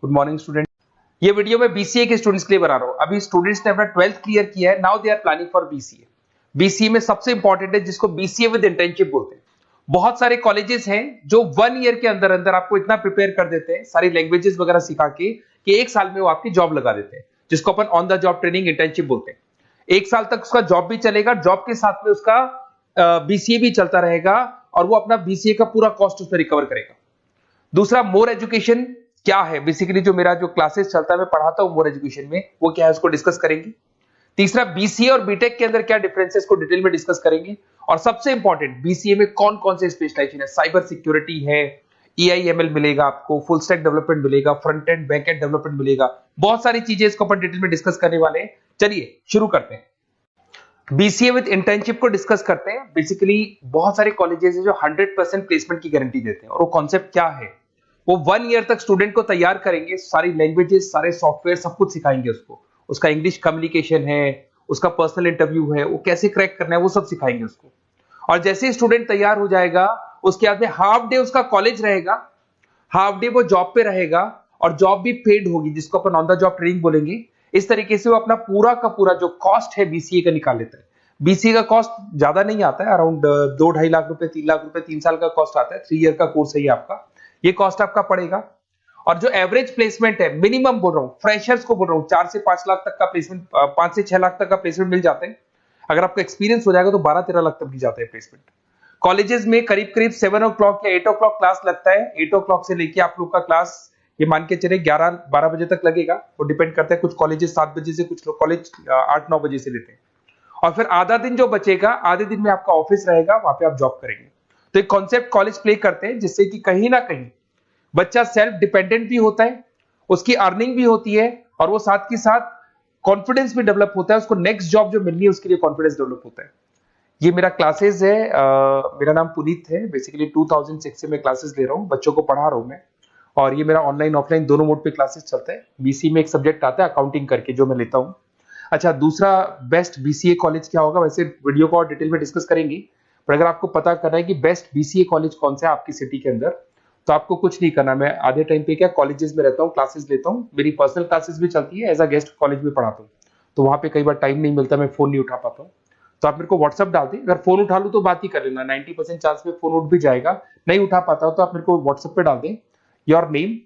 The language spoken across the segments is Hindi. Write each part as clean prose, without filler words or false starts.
Good morning student. ये वीडियो मैं बीसीए के स्टूडेंट्स के लिए बना रहा हूँ। अभी स्टूडेंट्स ने अपना 12th क्लियर किया है, now they are planning for BCA. BCA में सबसे इंपॉर्टेंट है जिसको बीसीए विद इंटर्नशिप बोलते हैं। बहुत सारे कॉलेजेस हैं जो 1 ईयर के अंदर अंदर आपको इतना प्रिपेयर कर देते हैं, सारी लैंग्वेजेस वगैरह सिखा के, कि 1 साल में वो आपकी जॉब लगा देते हैं, जिसको अपन on the job training internship बोलते हैं। 1 साल तक उसका जॉब भी चलेगा, जॉब के साथ में उसका बीसीए भी चलता रहेगा और वो अपना बीसीए का पूरा कॉस्ट उसमें रिकवर करेगा। दूसरा, मोर एजुकेशन क्या है, बेसिकली जो मेरा जो क्लासेस चलता है मैं पढ़ाता हूं मोर एजुकेशन में, वो क्या है उसको डिस्कस करेंगे। तीसरा, बीसीए और बीटेक के अंदर क्या डिफरेंसेस को डिटेल में डिस्कस करेंगे। और सबसे इंपॉर्टेंट, बीसीए में कौन कौन से स्पेशलाइजेशन है, साइबर सिक्योरिटी है, एआईएमएल मिलेगा आपको, फुल स्टैक डेवलपमेंट मिलेगा, front end back and development मिलेगा, बहुत सारी चीजें इसको अपन डिटेल में डिस्कस करने वाले हैं। चलिए शुरू करते हैं। बीसीए विद इंटर्नशिप को डिस्कस करते हैं। बेसिकली बहुत सारे कॉलेजेस हैं जो 100% प्लेसमेंट की गारंटी देते हैं, और वो कॉन्सेप्ट क्या है, वो 1 ईयर तक स्टूडेंट को तैयार करेंगे, सारी लैंग्वेजेस, सारे सॉफ्टवेयर, सब कुछ सिखाएंगे उसको। उसका इंग्लिश कम्युनिकेशन है, उसका पर्सनल इंटरव्यू है, वो कैसे क्रैक करना है, वो सब सिखाएंगे उसको। और जैसे ही स्टूडेंट तैयार हो जाएगा, उसके बाद में हाफ डे उसका कॉलेज रहेगा, हाफ डे वो जॉब पे रहेगा, और जॉब भी पेड होगी, जिसको अपन ऑन द जॉब ट्रेनिंग बोलेंगे। इस तरीके से वो अपना पूरा का पूरा जो कॉस्ट है बीसीए का निकाल लेता है। बीसीए का कॉस्ट ज्यादा नहीं आता है, अराउंड 2-2.5 लाख रुपए, 3 लाख रुपए 3 साल का कॉस्ट आता है। 3 ईयर का कोर्स है ये आपका, ये कॉस्ट आपका पड़ेगा। और जो एवरेज प्लेसमेंट है, मिनिमम बोल रहा हूं, फ्रेशर्स को बोल रहा हूं, 4 से 5 लाख तक का प्लेसमेंट, 5 से 6 लाख तक का प्लेसमेंट मिल जाते हैं। अगर आपका एक्सपीरियंस हो जाएगा तो 12-13 लाख तक भी जाता है प्लेसमेंट। कॉलेजेस में करीब करीब 7 o'clock या 8 o'clock क्लास लगता है। 8 o'clock से लेके आप लोग का क्लास, ये मान के चले 11-12 बजे तक लगेगा। वो डिपेंड करता है, कुछ कॉलेजेस 7 बजे से, कुछ कॉलेज 8-9 बजे से लेते हैं। और फिर आधा दिन जो बचेगा, आधे दिन में आपका ऑफिस रहेगा, वहां पे आप जॉब करेंगे। तो एक कॉन्सेप्ट कॉलेज प्ले करते हैं, जिससे कि कहीं ना कहीं बच्चा सेल्फ डिपेंडेंट भी होता है, उसकी अर्निंग भी होती है, और वो साथ के साथ कॉन्फिडेंस भी डेवलप होता है। उसको नेक्स्ट जॉब जो मिलनी है उसके लिए कॉन्फिडेंस डेवलप होता है। ये मेरा क्लासेस है, मेरा नाम पुनीत है। बेसिकली 2006 से मैं क्लासेस ले रहा हूँ, बच्चों को पढ़ा रहा हूँ मैं। और ये मेरा ऑनलाइन ऑफलाइन दोनों मोड पे क्लासेस चलता है। बीसी में एक सब्जेक्ट आता है अकाउंटिंग करके, जो मैं लेता हूँ। अच्छा, दूसरा बेस्ट बीसीए कॉलेज क्या होगा, वैसे वीडियो को और डिटेल में डिस्कस करेंगे, पर अगर आपको पता करना है कि बेस्ट बीसीए कॉलेज कौन सा है आपकी सिटी के अंदर, तो आपको कुछ नहीं करना। मैं आधे टाइम पे क्या कॉलेजेस में रहता हूँ, क्लासेस लेता हूँ, मेरी पर्सनल क्लासेस भी चलती है, एज अ गेस्ट कॉलेज में पढ़ाता हूँ। तो वहां पे कई बार टाइम नहीं मिलता, मैं फोन नहीं उठा पाता हूँ, तो आप मेरे को व्हाट्सअप डाल दें। अगर फोन उठा लूँ तो बात ही कर लेना, 90% चांस में फोन उठ भी जाएगा। नहीं उठा पाता हो तो आप मेरे को व्हाट्सएप पे डाल दें, your name,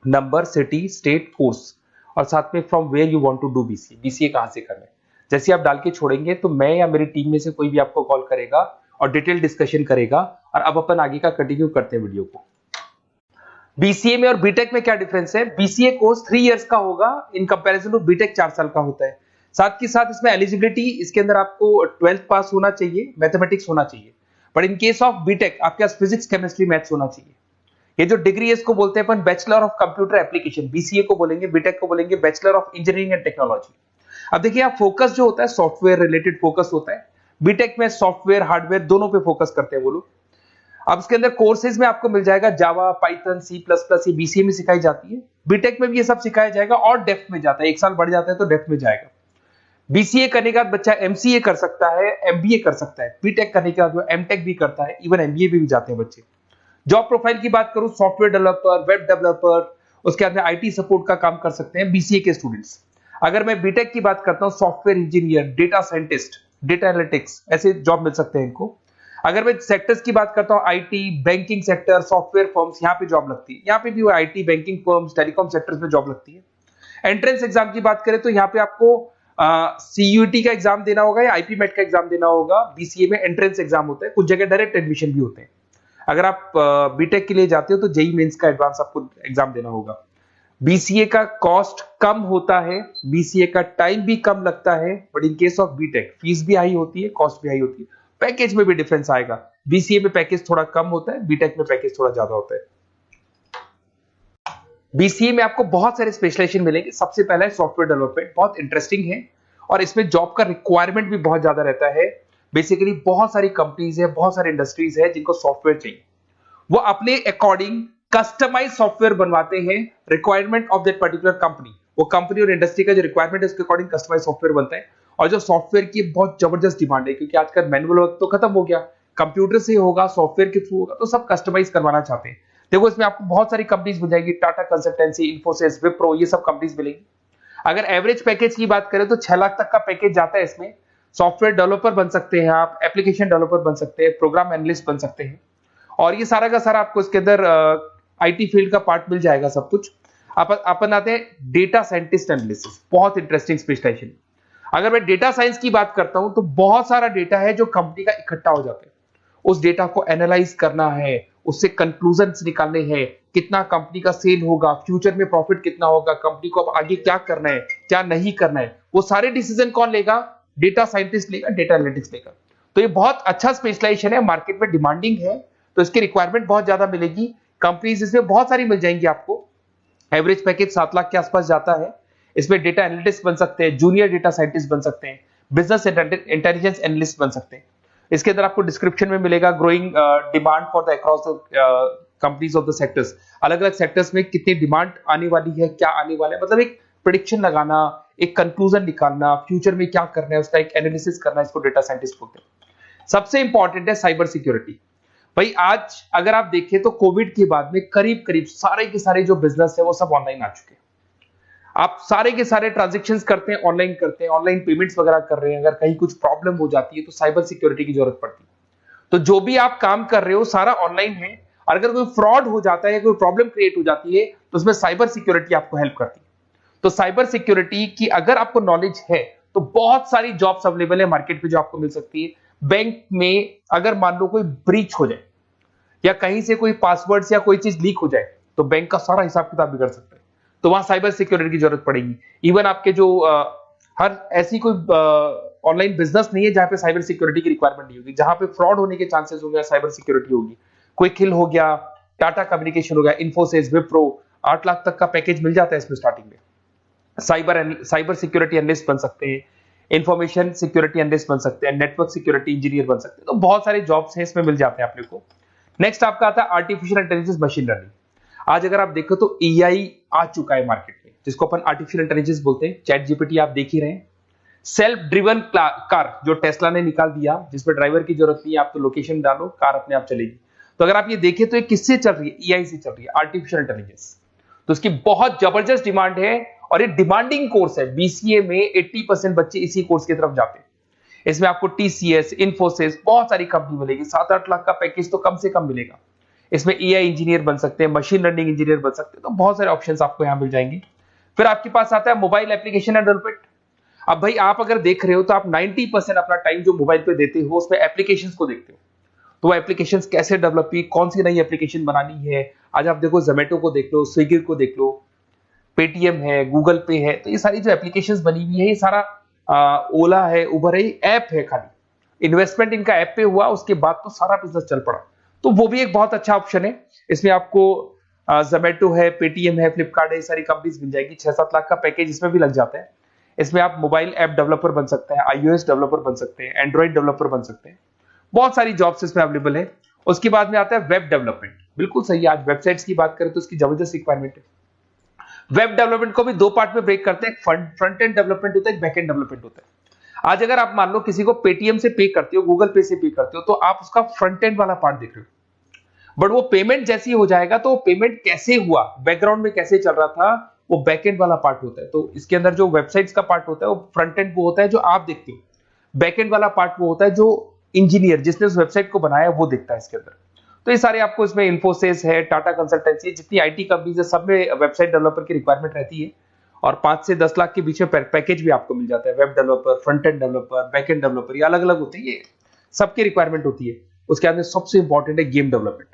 number, city, state, course, और साथ में from where you want to do BCA, BCA कहां से करना है। जैसे आप डाल के छोड़ेंगे तो मैं या मेरी टीम में से कोई भी आपको कॉल करेगा और डिटेल डिस्कशन करेगा। और अब अपन आगे का कंटिन्यू करते हैं वीडियो को। बीसीए में और बीटेक में क्या डिफरेंस है। बीसीए कोर्स 3 इयर्स का होगा, इन कंपैरिजन टू बीटेक 4 साल का होता है। साथ के साथ इसमें एलिजिबिलिटी, इसके अंदर आपको 12th पास होना चाहिए, मैथमेटिक्स होना चाहिए। But in case of BTech आपके पास फिजिक्स, केमिस्ट्री, मैथ्स होना चाहिए। ये जो डिग्री है इसको बोलते हैं अपन bachelor of computer application. BCA को बोलेंगे, बीटेक को बोलेंगे bachelor of engineering and technology. अब देखिए, आप फोकस जो होता है सॉफ्टवेयर रिलेटेड फोकस होता है। बीटेक में सॉफ्टवेयर हार्डवेयर दोनों पे फोकस करते हैं वो लोग। अब इसके अंदर कोर्सेज में आपको मिल जाएगा जावा, पाइथन, C++, ये बीसीए में सिखाई जाती है। बीटेक में भी ये सब सिखाया जाएगा, और डेप्थ में जाता है, 1 साल बढ़ जाता है तो डेप्थ में जाएगा। बीसीए करने के बाद बच्चा एमसीए कर सकता है, एमबीए कर सकता है। बीटेक करने के बाद वो एमटेक भी करता है, इवन एमबीए भी जाते हैं बच्चे। जॉब प्रोफाइल की बात करूं, सॉफ्टवेयर डेवलपर, वेब डेवलपर, उसके बाद में आईटी सपोर्ट का काम कर सकते हैं बीसीए के स्टूडेंट्स। अगर मैं बीटेक की बात करता हूं, software engineer, data scientist, data analytics, ऐसे जॉब मिल सकते हैं इनको। अगर मैं सेक्टर्स की बात करता हूं, IT, banking sector, software firms, यहाँ पे जॉब लगती है। यहाँ पे भी वो IT, banking firms, telecom sectors में जॉब लगती है। एंट्रेंस एग्जाम की बात करें तो यहाँ पे आपको सीयूटी का एग्जाम देना होगा या आईपी मेट का एग्जाम देना होगा। बीसीए में एंट्रेंस एग्जाम होता है, कुछ जगह डायरेक्ट एडमिशन भी होते हैं। अगर आप बीटेक के लिए जाते हो तो जेई मेंस का एडवांस आपको एग्जाम देना होगा। बीसीए का कॉस्ट कम होता है, बीसीए का टाइम भी कम लगता है, but in case of BTech fees भी हाई होती है, कॉस्ट भी हाई होती है, पैकेज में भी डिफरेंस आएगा। बीसीए में पैकेज थोड़ा कम होता है, बीटेक में पैकेज थोड़ा ज्यादा होता है। बीसीए में आपको बहुत सारे स्पेशलाइजेशन मिलेंगे। सबसे पहला है सॉफ्टवेयर डेवलपमेंट, बहुत इंटरेस्टिंग है, और इसमें जॉब का रिक्वायरमेंट भी बहुत ज्यादा रहता है। बेसिकली बहुत सारी कंपनीज है, बहुत सारी इंडस्ट्रीज है जिनको सॉफ्टवेयर चाहिए, वो अपने अकॉर्डिंग कस्टमाइज सॉफ्टवेयर बनवाते हैं, requirement of that particular company. वो कंपनी और इंडस्ट्री का जो रिक्वायरमेंट है उसके अकॉर्डिंग कस्टमाइज सॉफ्टवेयर बनता है। और जो सॉफ्टवेयर की बहुत जबरदस्त डिमांड है, क्योंकि आजकल मैनुअल वर्क तो खत्म हो गया, कंप्यूटर से होगा, सॉफ्टवेयर के थ्रू होगा, तो सब कस्टमाइज करवाना चाहते हैं। देखो इसमें आपको बहुत सारी कंपनीज मिल जाएगी, टाटा कंसल्टेंसी, इन्फोसिस, विप्रो, ये सब कंपनीज मिलेंगी। अगर एवरेज पैकेज की बात करें तो 6 लाख तक का पैकेज जाता है इसमें। सॉफ्टवेयर डेवलपर बन सकते हैं आप, एप्लीकेशन डेवलपर बन सकते हैं, प्रोग्राम एनालिस्ट बन सकते हैं, और ये सारा का सारा आपको इसके अंदर आईटी फील्ड का पार्ट मिल जाएगा सब कुछ। अपन आते हैं डेटा साइंटिस्ट एनालिसिस, बहुत इंटरेस्टिंग स्पेशलाइजेशन। अगर मैं डेटा साइंस की बात करता हूं तो बहुत सारा डेटा है जो कंपनी का इकट्ठा हो जाता है, उस डेटा को एनालाइज करना है, उससे कंक्लूजन्स निकालने हैं, कितना कंपनी का सेल होगा, फ्यूचर में प्रॉफिट कितना होगा, कंपनी को अब आगे क्या करना है, क्या नहीं करना है, वो सारे डिसीजन कौन लेगा? डेटा साइंटिस्ट लेगा, डेटा एनालिटिक्स लेगा। तो ये बहुत अच्छा स्पेशलाइजेशन है, मार्केट में डिमांडिंग है, तो इसकी रिक्वायरमेंट बहुत ज्यादा मिलेगी। कंपनीज इसमें बहुत सारी मिल जाएंगी आपको। एवरेज पैकेज 7 लाख के आसपास जाता है। इसमें डेटा एनालिटिस्ट बन सकते हैं, जूनियर डेटा साइंटिस्ट बन सकते हैं, बिजनेस इंटेलिजेंस एनालिस्ट बन सकते हैं। इसके अंदर आपको डिस्क्रिप्शन में मिलेगा growing demand for the across the companies of the sectors. अलग अलग सेक्टर्स में कितनी डिमांड आने वाली है, क्या आने वाला है, मतलब एक प्रेडिक्शन लगाना, एक कंक्लूजन निकालना, फ्यूचर में क्या करना है उसका एक एनालिसिस करना, इसको डेटा साइंटिस्ट बोलते हैं। सबसे इंपॉर्टेंट है साइबर सिक्योरिटी। भाई आज अगर आप देखें तो कोविड के बाद में करीब करीब सारे के सारे जो बिजनेस है वो सब ऑनलाइन आ चुके हैं। आप सारे के सारे ट्रांजैक्शंस करते हैं, ऑनलाइन करते हैं, ऑनलाइन पेमेंट्स वगैरह कर रहे हैं। अगर कहीं कुछ प्रॉब्लम हो जाती है तो साइबर सिक्योरिटी की जरूरत पड़ती है। तो जो भी आप काम कर रहे हो सारा ऑनलाइन है, और अगर कोई फ्रॉड हो जाता है, कोई प्रॉब्लम क्रिएट हो जाती है तो उसमें साइबर सिक्योरिटी आपको हेल्प करती है। तो साइबर सिक्योरिटी की अगर आपको नॉलेज है तो बहुत सारी जॉब्स अवेलेबल है मार्केट पे जो आपको मिल सकती है। बैंक में अगर मान लो कोई ब्रीच हो जाए या कहीं से कोई पासवर्ड्स या कोई चीज लीक हो जाए तो बैंक का सारा हिसाब किताब बिगड़ सकता है, तो वहां साइबर सिक्योरिटी की जरूरत पड़ेगी। इवन आपके जो हर ऐसी कोई ऑनलाइन बिजनेस नहीं है जहां पे साइबर सिक्योरिटी की रिक्वायरमेंट नहीं होगी, जहां पे फ्रॉड होने के चांसेस होंगे, साइबर सिक्योरिटी होगी। क्विक हिल हो गया, टाटा कम्युनिकेशन हो गया, इन्फोसिस, विप्रो, 8 लाख तक का पैकेज मिल जाता है इसमें स्टार्टिंग में। साइबर सिक्योरिटी एनालिस्ट बन सकते हैं, इंफॉर्मेशन सिक्योरिटी एनालिस्ट बन सकते हैं, नेटवर्क सिक्योरिटी इंजीनियर बन सकते हैं। तो बहुत सारे जॉब्स हैं इसमें मिल जाते हैं आप लोग को। नेक्स्ट आपका आता है आर्टिफिशियल इंटेलिजेंस, मशीन लर्निंग। आज अगर आप देखो तो एआई आ चुका है मार्केट में, जिसको अपन आर्टिफिशियल इंटेलिजेंस बोलते हैं। चैट जीपीटी आप देख ही रहे हैं। सेल्फ ड्रिवन कार जो टेस्ला ने निकाल दिया, जिसमें ड्राइवर की जरूरत नहीं है, आप तो लोकेशन डालो, कार अपने आप चलेगी। तो अगर आप ये देखें तो ये किससे चल रही है? एआई से चल रही है, आर्टिफिशियल इंटेलिजेंस। तो इसकी बहुत जबरदस्त डिमांड है और ये डिमांडिंग कोर्स है। बीसीए में 80% बच्चे इसी कोर्स की तरफ जाते हैं। इसमें आपको टीसीएस, इन्फोसिस, बहुत सारी कंपनी मिलेगी। 7-8 लाख का पैकेज तो कम से कम मिलेगा। इसमें एआई इंजीनियर बन सकते हैं, मशीन लर्निंग इंजीनियर बन सकते हैं। तो बहुत सारे ऑप्शंस आपको यहां मिल जाएंगे। फिर आपके पास आता है मोबाइल एप्लीकेशन एंड डेवलपमेंट। अब भाई आप अगर देख रहे हो तो आप 90% अपना टाइम जो मोबाइल पे देते हो उसमें एप्लीकेशंस को देखते हो। तो वो एप्लीकेशंस कैसे डेवलप की, कौन सी नई एप्लीकेशन बनानी है। आज आप देखो जोमेटो को देख लो, स्विगी को देख लो, पेटीएम है, गूगल पे है। तो ये सारी जो एप्लीकेशंस बनी हुई है, ये सारा ओला है, उबर है, ऐप है। खाली इन्वेस्टमेंट इनका ऐप पे हुआ, उसके बाद तो सारा बिजनेस चल पड़ा। तो वो भी एक बहुत अच्छा ऑप्शन है। इसमें आपको जोमेटो है, पेटीएम है, फ्लिपकार्ट है, सारी कंपनीज मिल जाएगी। 6-7 लाख का पैकेज इसमें भी लग जाता है। इसमें आप मोबाइल ऐप डेवलपर बन सकते हैं, आईओएस डेवलपर बन सकते हैं, एंड्रॉइड डेवलपर बन सकते हैं। बहुत सारी जॉब्स इसमें अवेलेबल है। उसके बाद में आता है वेब डेवलपमेंट। बिल्कुल सही, आज वेबसाइट्स की बात करें तो उसकी जबरदस्त रिक्वायरमेंट है। वेब डेवलपमेंट को भी दो पार्ट में ब्रेक करते हैं। फ्रंट एंड डेवलपमेंट होता है, बैक एंड डेवलपमेंट होता है। आज अगर आप मान लो किसी को पेटीएम से पे करते हो, गूगल पे से पे करते हो, तो आप उसका फ्रंट एंड वाला पार्ट देख रहे हो। बट वो पेमेंट जैसी हो जाएगा तो पेमेंट कैसे हुआ, बैकग्राउंड में कैसे चल रहा था, वो बैक एंड वाला पार्ट होता है। तो इसके अंदर जो वेबसाइट्स का पार्ट होता है वो फ्रंट एंड वो होता है जो आप देखते हो। बैक एंड वाला पार्ट वो होता है जो इंजीनियर जिसने उस वेबसाइट को बनाया वो देखता है इसके अंदर। तो ये सारे आपको इसमें इन्फोसिस है, टाटा कंसल्टेंसी, जितनी आईटी कंपनीज है सब में वेबसाइट डेवलपर की रिक्वायरमेंट रहती है। और 5 से 10 लाख के बीच में पैकेज भी आपको मिल जाता है। Web developer, front end developer, back end developer, ये अलग अलग होते हैं, ये सबकी रिक्वायरमेंट होती है। उसके अंदर सबसे इंपॉर्टेंट है गेम डेवलपमेंट।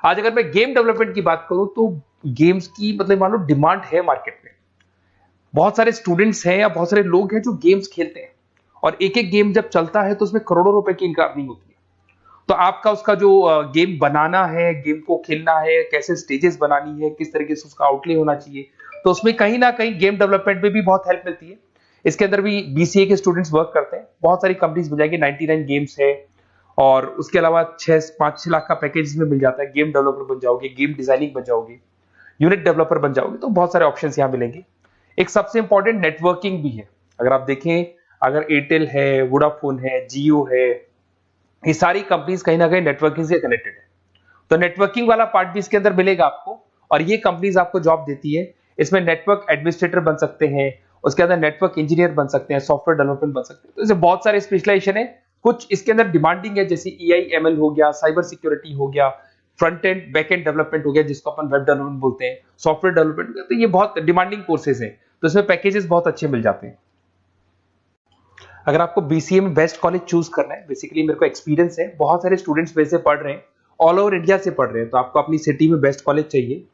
आज अगर मैं गेम डेवलपमेंट की बात करूं तो गेम्स की मतलब मान लो डिमांड है मार्केट में। बहुत सारे स्टूडेंट्स हैं या बहुत सारे लोग हैं जो गेम्स खेलते हैं, और एक एक गेम जब चलता है तो उसमें करोड़ों रुपए की इनकम अर्निंग होती है। तो आपका उसका जो गेम बनाना है, गेम को खेलना है, कैसे स्टेजेस बनानी है, किस तरीके से उसका आउटले होना चाहिए, तो उसमें कहीं ना कहीं गेम डेवलपमेंट में भी बहुत हेल्प मिलती है। इसके अंदर भी बीसीए के स्टूडेंट्स वर्क करते हैं। बहुत सारी कंपनीज मिल जाएगी, 99 गेम्स है। और उसके अलावा 5-6 लाख का पैकेज में मिल जाता है। गेम डेवलपर बन जाओगे, गेम डिजाइनिंग बन जाओगे, यूनिट डेवलपर बन जाओगे, तो बहुत सारे ऑप्शंस यहाँ मिलेंगे। एक सबसे इंपॉर्टेंट नेटवर्किंग भी है। अगर आप देखें, अगर एयरटेल है, वोडाफोन है, जियो है, ये सारी कंपनीज कहीं ना कहीं नेटवर्किंग से कनेक्टेड है। तो नेटवर्किंग वाला पार्ट भी इसके अंदर मिलेगा आपको, और ये कंपनीज आपको जॉब देती है। इसमें नेटवर्क एडमिनिस्ट्रेटर बन सकते हैं, उसके अंदर नेटवर्क इंजीनियर बन सकते हैं, सॉफ्टवेयर डेवलपमेंट बन सकते हैं। तो इसे बहुत सारे स्पेशलाइजेशन है। कुछ इसके अंदर डिमांडिंग है, जैसे EI/ML हो गया, साइबर सिक्योरिटी हो गया, front end back and development हो गया जिसको अपन वेब डेवलपमेंट बोलते हैं, सॉफ्टवेयर डेवलपमेंट। तो ये बहुत डिमांडिंग कोर्सेज हैं, तो इसमें पैकेजेस बहुत अच्छे मिल जाते हैं। अगर आपको BCA में बेस्ट कॉलेज चूज करना है, बेसिकली मेरे को एक्सपीरियंस है, बहुत सारे स्टूडेंट्स वैसे पढ़ रहे हैं, ऑल ओवर इंडिया से पढ़ रहे हैं, तो आपको अपनी सिटी में बेस्ट कॉलेज चाहिए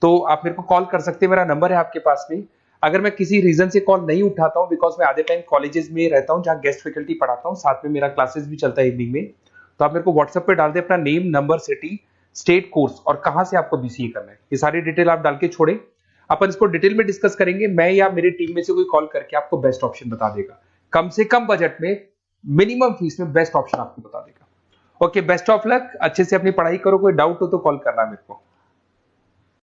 तो आप मेरे को कॉल कर सकते हैं, मेरा नंबर है आपके पास में। अगर मैं किसी रीजन से कॉल नहीं उठाता हूँ, बिकॉज मैं आधे टाइम कॉलेजेस में रहता हूँ जहाँ गेस्ट फैकल्टी पढ़ाता हूँ, साथ में मेरा क्लासेस भी चलता है इवनिंग में, तो आप मेरे को व्हाट्सएप पे डाल दे अपना name, number, city, state, course और कहाँ से आपको BCA करना है, ये सारी डिटेल आप डाल के छोड़े, अपन इसको डिटेल में डिस्कस करेंगे। मैं या मेरी टीम में से कोई कॉल करके आपको बेस्ट ऑप्शन बता देगा, कम से कम बजट में, मिनिमम फीस में बेस्ट ऑप्शन आपको बता देगा। ओके, बेस्ट ऑफ लक, अच्छे से अपनी पढ़ाई करो, कोई डाउट हो तो कॉल करना मेरे को।